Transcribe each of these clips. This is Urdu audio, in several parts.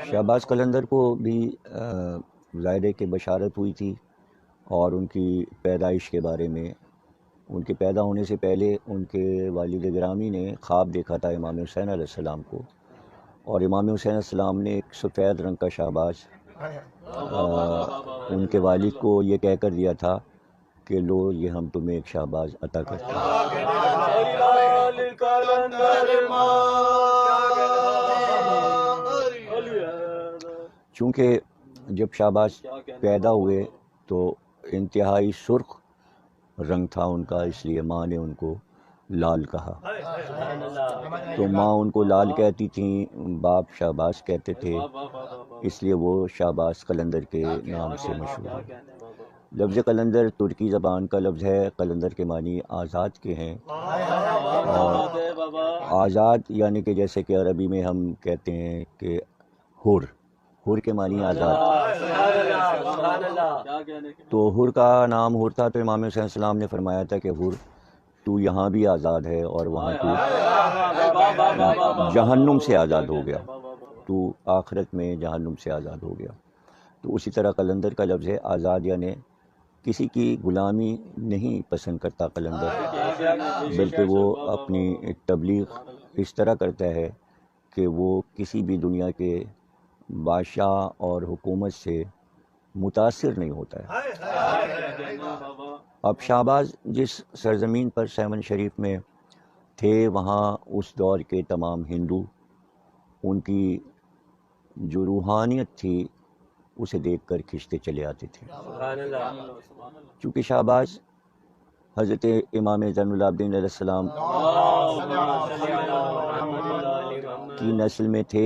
شہباز قلندر کو بھی ظاہر ہے کہ بشارت ہوئی تھی، اور ان کی پیدائش کے بارے میں، ان کے پیدا ہونے سے پہلے ان کے والد گرامی نے خواب دیکھا تھا امام حسین علیہ السلام کو، اور امام حسین علیہ السلام نے ایک سفید رنگ کا شہباز ان کے والد کو یہ کہہ کر دیا تھا کہ لو، یہ ہم تمہیں ایک شہباز عطا کرتے ہیں۔ چونکہ جب شہباز پیدا ہوئے تو انتہائی سرخ رنگ تھا ان کا، اس لیے ماں نے ان کو لال کہا، تو ماں ان کو لال کہتی تھیں، باپ شہباز کہتے تھے، اس لیے وہ شہباز قلندر کے نام سے مشہور ہے۔ لفظ قلندر ترکی زبان کا لفظ ہے، قلندر کے معنی آزاد کے ہیں، اور آزاد یعنی کہ جیسے کہ عربی میں ہم کہتے ہیں کہ حر، حر کے معنی آزاد، تو حر کا نام حر تھا، تو امام حسین السلام نے فرمایا تھا کہ حر، تو یہاں بھی آزاد ہے اور وہاں تو جہنم سے آزاد ہو گیا، تو آخرت میں جہنم سے آزاد ہو گیا۔ تو اسی طرح قلندر کا لفظ ہے آزاد، یعنی کسی کی غلامی نہیں پسند کرتا قلندر، بلکہ وہ اپنی تبلیغ اس طرح کرتا ہے کہ وہ کسی بھی دنیا کے بادشاہ اور حکومت سے متاثر نہیں ہوتا ہے۔ اب شہباز جس سرزمین پر سیون شریف میں تھے، وہاں اس دور کے تمام ہندو ان کی جو روحانیت تھی اسے دیکھ کر کھنچتے چلے آتے تھے۔ چونکہ شہباز حضرت امام زین العابدین علیہ السلام کی نسل میں تھے،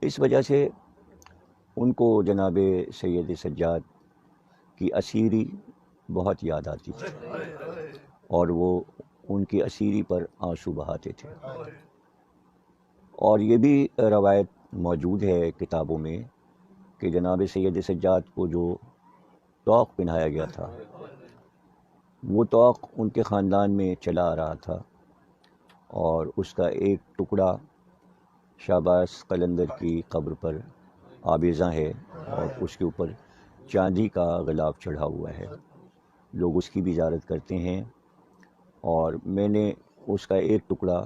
اس وجہ سے ان کو جناب سید سجاد کی اسیری بہت یاد آتی تھی، اور وہ ان کی اسیری پر آنسو بہاتے تھے۔ اور یہ بھی روایت موجود ہے کتابوں میں کہ جناب سید سجاد کو جو طوق پہنایا گیا تھا، وہ طوق ان کے خاندان میں چلا آ رہا تھا، اور اس کا ایک ٹکڑا شہباز قلندر کی قبر پر آویزاں ہے، اور اس کے اوپر چاندی کا غلاف چڑھا ہوا ہے، لوگ اس کی بھی زیارت کرتے ہیں۔ اور میں نے اس کا ایک ٹکڑا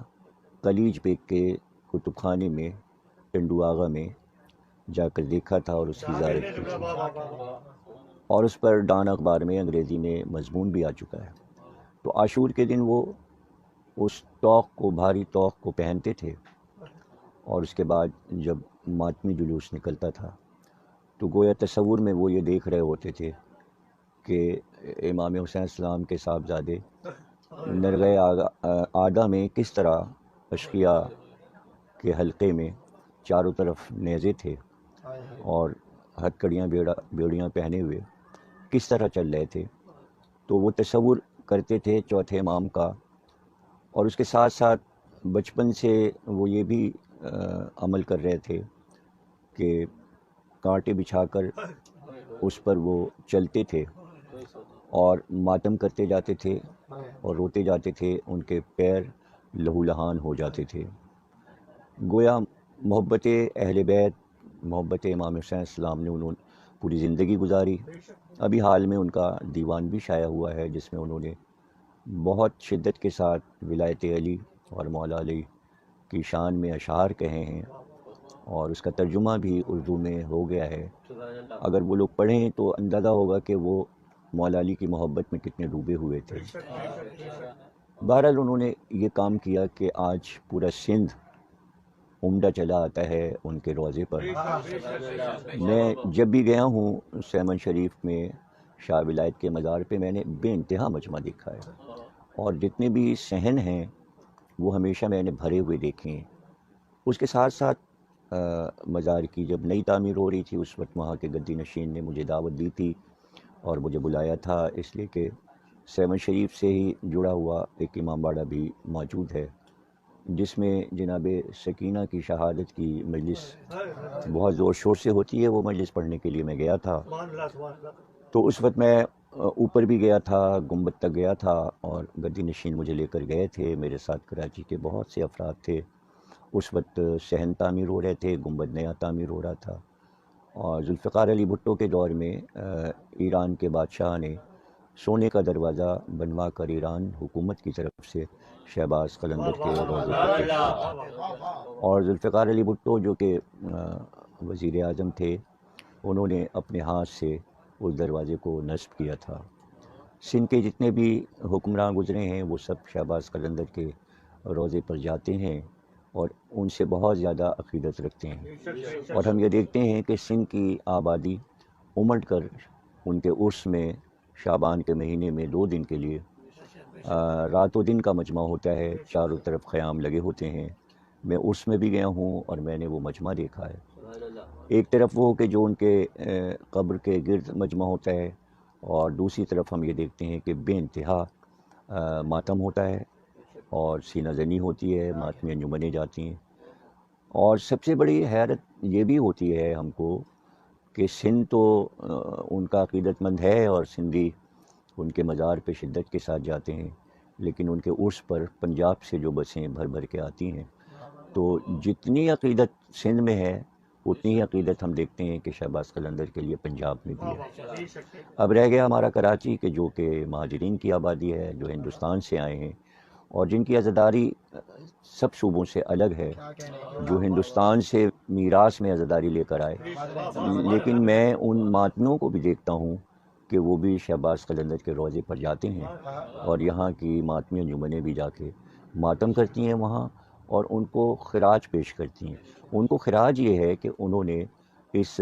کلیج بیگ کے کتب خانے میں ٹنڈو آغا میں جا کر دیکھا تھا اور اس کی زیارت کی تھی، اور اس پر ڈان اخبار میں انگریزی میں مضمون بھی آ چکا ہے۔ تو عاشور کے دن وہ اس طوق کو، بھاری طوق کو پہنتے تھے، اور اس کے بعد جب ماتمی جلوس نکلتا تھا تو گویا تصور میں وہ یہ دیکھ رہے ہوتے تھے کہ امام حسین السلام کے صاحبزادے نرغہ آدھا میں کس طرح اشقیاء کے حلقے میں چاروں طرف نیزے تھے، اور ہتھ کڑیاں بیڑیاں پہنے ہوئے کس طرح چل رہے تھے۔ تو وہ تصور کرتے تھے چوتھے امام کا، اور اس کے ساتھ ساتھ بچپن سے وہ یہ بھی عمل کر رہے تھے کہ کانٹے بچھا کر اس پر وہ چلتے تھے اور ماتم کرتے جاتے تھے اور روتے جاتے تھے، ان کے پیر لہو لہان ہو جاتے تھے۔ گویا محبت اہل بیت، محبت امام حسین السلام نے انہوں نے پوری زندگی گزاری۔ ابھی حال میں ان کا دیوان بھی شائع ہوا ہے، جس میں انہوں نے بہت شدت کے ساتھ ولایت علی اور مولا علی کی شان میں اشعار کہے ہیں، اور اس کا ترجمہ بھی اردو میں ہو گیا ہے۔ اگر وہ لوگ پڑھیں تو اندازہ ہوگا کہ وہ مولا علی کی محبت میں کتنے ڈوبے ہوئے تھے۔ بہرحال انہوں نے یہ کام کیا کہ آج پورا سندھ عمدہ چلا آتا ہے ان کے روضے پر۔ میں جب بھی گیا ہوں سیمن شریف میں شاہ ولایت کے مزار پہ، میں نے بے انتہا مجمع دیکھا ہے، اور جتنے بھی صحن ہیں وہ ہمیشہ میں نے بھرے ہوئے دیکھے ہیں۔ اس کے ساتھ ساتھ مزار کی جب نئی تعمیر ہو رہی تھی، اس وقت وہاں کے گدی نشین نے مجھے دعوت دی تھی اور مجھے بلایا تھا، اس لیے کہ سیمن شریف سے ہی جڑا ہوا ایک امام باڑہ بھی موجود ہے، جس میں جناب سکینہ کی شہادت کی مجلس بہت زور شور سے ہوتی ہے۔ وہ مجلس پڑھنے کے لیے میں گیا تھا، تو اس وقت میں اوپر بھی گیا تھا، گنبد تک گیا تھا، اور گدی نشین مجھے لے کر گئے تھے، میرے ساتھ کراچی کے بہت سے افراد تھے، اس وقت صحن تعمیر ہو رہے تھے، گنبد نیا تعمیر ہو رہا تھا، اور ذوالفقار علی بھٹو کے دور میں ایران کے بادشاہ نے سونے کا دروازہ بنوا کر ایران حکومت کی طرف سے شہباز قلندر کے روضے پر پیش کیا تھا، اور ذوالفقار علی بھٹو جو کہ وزیر اعظم تھے، انہوں نے اپنے ہاتھ سے اس دروازے کو نصب کیا تھا۔ سندھ کے جتنے بھی حکمراں گزرے ہیں وہ سب شہباز قلندر کے روضے پر جاتے ہیں اور ان سے بہت زیادہ عقیدت رکھتے ہیں، اور ہم یہ دیکھتے ہیں کہ سندھ کی آبادی امٹ کر ان کے عرس میں شعبان کے مہینے میں 2 دن کے لیے رات و دن کا مجمع ہوتا ہے، چاروں طرف خیام لگے ہوتے ہیں۔ میں عرس میں بھی گیا ہوں اور میں نے وہ مجمع دیکھا ہے۔ ایک طرف وہ کہ جو ان کے قبر کے گرد مجمع ہوتا ہے، اور دوسری طرف ہم یہ دیکھتے ہیں کہ بے انتہا ماتم ہوتا ہے اور سینہ زنی ہوتی ہے، ماتمی انجمنیں جاتی ہیں، اور سب سے بڑی حیرت یہ بھی ہوتی ہے ہم کو کہ سندھ تو ان کا عقیدت مند ہے اور سندھی ان کے مزار پہ شدت کے ساتھ جاتے ہیں، لیکن ان کے عرس پر پنجاب سے جو بسیں بھر بھر کے آتی ہیں، تو جتنی عقیدت سندھ میں ہے اتنی ہی عقیدت ہم دیکھتے ہیں کہ شہباز قلندر کے لیے پنجاب میں بھی ہے۔ اب رہ گیا ہمارا کراچی کہ جو کہ مہاجرین کی آبادی ہے، جو ہندوستان سے آئے ہیں اور جن کی عزاداری سب صوبوں سے الگ ہے، جو ہندوستان سے میراث میں عزاداری لے کر آئے، لیکن میں ان ماتمیوں کو بھی دیکھتا ہوں کہ وہ بھی شہباز قلندر کے روضے پر جاتے ہیں، اور یہاں کی ماتمی انجمنیں بھی جا کے ماتم کرتی ہیں وہاں، اور ان کو خراج پیش کرتی ہیں۔ ان کو خراج یہ ہے کہ انہوں نے اس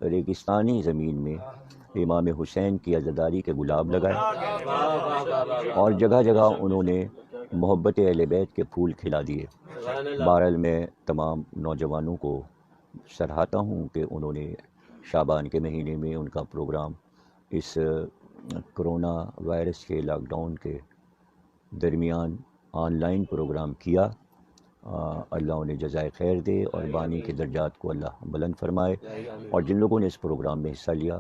ریگستانی زمین میں امام حسین کی عزاداری کے گلاب لگائے، اور جگہ جگہ انہوں نے محبت اہل بیت کے پھول کھلا دیے۔ بہرحال میں تمام نوجوانوں کو سراہتا ہوں کہ انہوں نے شعبان کے مہینے میں ان کا پروگرام اس کرونا وائرس کے لاک ڈاؤن کے درمیان آن لائن پروگرام کیا۔ اللہ انہیں جزائے خیر دے اور بانی کے درجات کو اللہ بلند فرمائے، اور جن لوگوں نے اس پروگرام میں حصہ لیا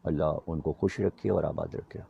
اللہ ان کو خوش رکھے اور آباد رکھے۔